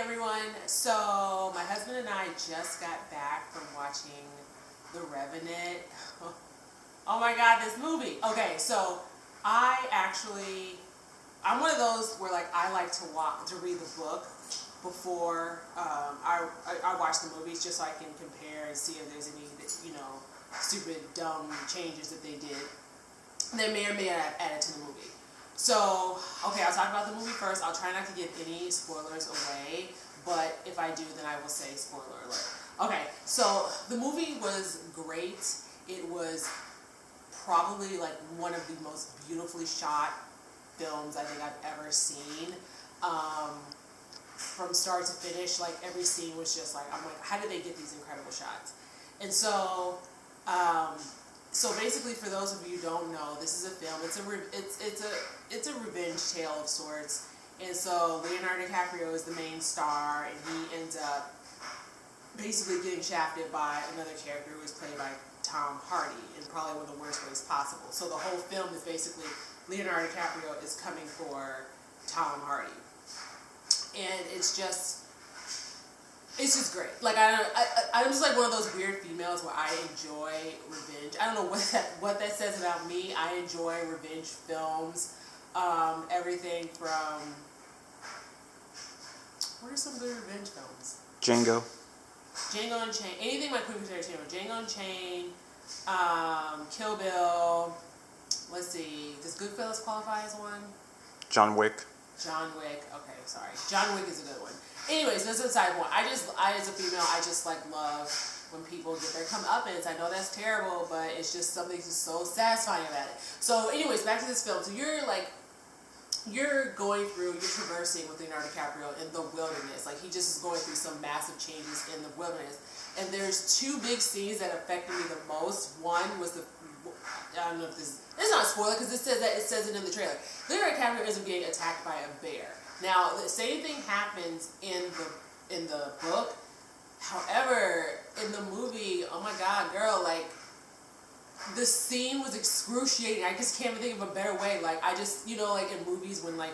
everyone. So my husband and I just got back from watching The Revenant. Oh my God, this movie. Okay, so I'm one of those where like I like to read the book before I watch the movies, just so I can compare and see if there's any stupid dumb changes that they did that may or may not have added to the movie. So, okay, I'll talk about the movie first. I'll try not to give any spoilers away, but if I do, then I will say spoiler alert. Okay, so the movie was great. It was probably like one of the most beautifully shot films I think I've ever seen. From start to finish, like every scene was just like, I'm like, how did they get these incredible shots? And so, so basically, for those of you who don't know, this is a film. It's a revenge tale of sorts. And so Leonardo DiCaprio is the main star, and he ends up basically getting shafted by another character who is played by Tom Hardy in probably one of the worst ways possible. So the whole film is basically Leonardo DiCaprio is coming for Tom Hardy, and it's just great. Like I'm just like one of those weird females where I enjoy revenge. I don't know what that says about me. I enjoy revenge films. Everything from, what are some good revenge films? Django Unchained. Anything by Quentin Tarantino. Django Unchained. Kill Bill. Let's see. Does Goodfellas qualify as one? John Wick. Okay, sorry. John Wick is a good one. Anyways, that's a side one. I as a female, I just like love when people get their comeuppance. I know that's terrible, but it's just something just so satisfying about it. So anyways, back to this film. So you're traversing with Leonardo DiCaprio in the wilderness. Like he just is going through some massive changes in the wilderness. And there's two big scenes that affected me the most. One was I don't know if it's not a spoiler because it says it in the trailer. Leonardo DiCaprio ends up getting attacked by a bear. Now, the same thing happens in the book. However, in the movie, oh my God, girl, like the scene was excruciating. I just can't even think of a better way. Like I just, like in movies when like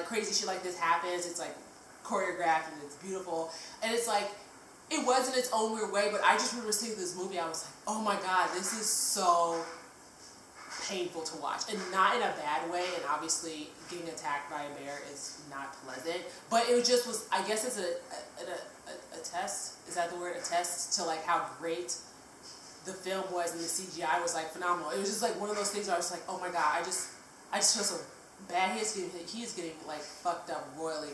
crazy shit like this happens, it's like choreographed and it's beautiful, and it's like it was in its own weird way. But I just remember seeing this movie, I was like, oh my God, this is so painful to watch, and not in a bad way. And obviously getting attacked by a bear is not pleasant, but it just was, I guess it's a test, is that the word, a test to like how great the film was, and the CGI was like phenomenal. It was just like one of those things where I was like, oh my God, I just feel so bad. He is getting like fucked up royally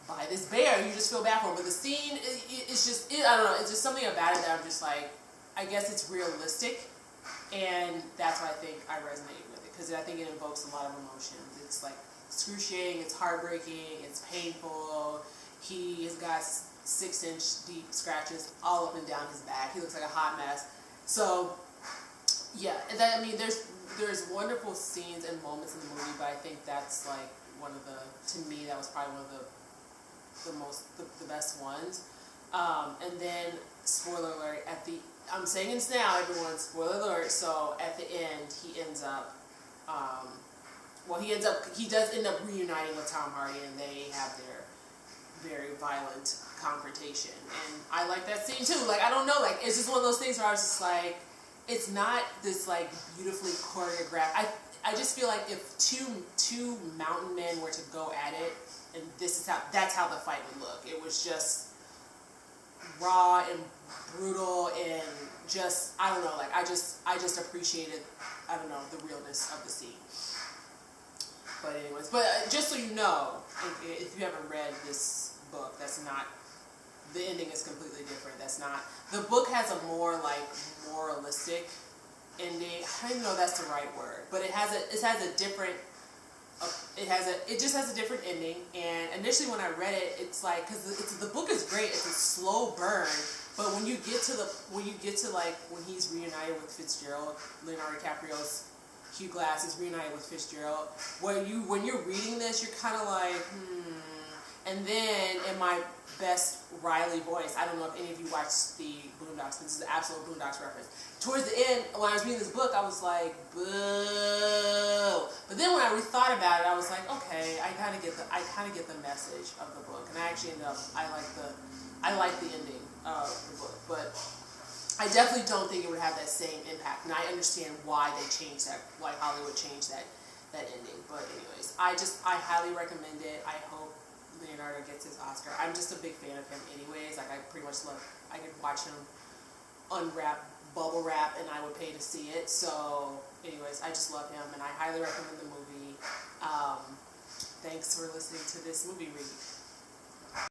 by this bear. You just feel bad for him. But the scene, it's just, I don't know, it's just something about it that I'm just like, I guess it's realistic. And that's why I think I resonate with it, because I think it invokes a lot of emotions. It's like excruciating, it's heartbreaking, it's painful. He has got 6-inch deep scratches all up and down his back. He looks like a hot mess. So, yeah, and that, I mean, there's wonderful scenes and moments in the movie, but I think that's like one of to me, that was probably one of the best ones. And then, spoiler alert, I'm saying this now, everyone, spoiler alert, so at the end, he does end up reuniting with Tom Hardy, and they have their very violent confrontation. And I like that scene too. Like, I don't know, like, it's just one of those things where I was just like, it's not this like beautifully choreographed. I just feel like if two mountain men were to go at it, and that's how the fight would look. It was just raw and brutal, and just, I don't know, like I just appreciated, I don't know, the realness of the scene. But anyways, just so you know, if you haven't read this book, that's not, the ending is completely different. That's not, the book has a more like moralistic ending. I don't even know if that's the right word, but it just has a different ending. And initially when I read it, it's like, because the book is great, it's a slow burn, but when you get to like when he's reunited with Fitzgerald, Leonardo DiCaprio's Hugh Glass is reunited with Fitzgerald, when you're reading this, you're kind of like, and then in my best Riley voice. I don't know if any of you watched the Boondocks. This is the absolute Boondocks reference. Towards the end, when I was reading this book, I was like, boo. But then when I rethought about it, I was like, okay, I kind of get the message of the book, and I actually ended up I like the ending of the book, but I definitely don't think it would have that same impact. And I understand why they changed that, why Hollywood changed that ending. But anyways, I highly recommend it. I hope Leonardo gets his Oscar. I'm just a big fan of him anyways. Like, I pretty much I could watch him unwrap bubble wrap and I would pay to see it. So anyways, I just love him and I highly recommend the movie. Thanks for listening to this movie read.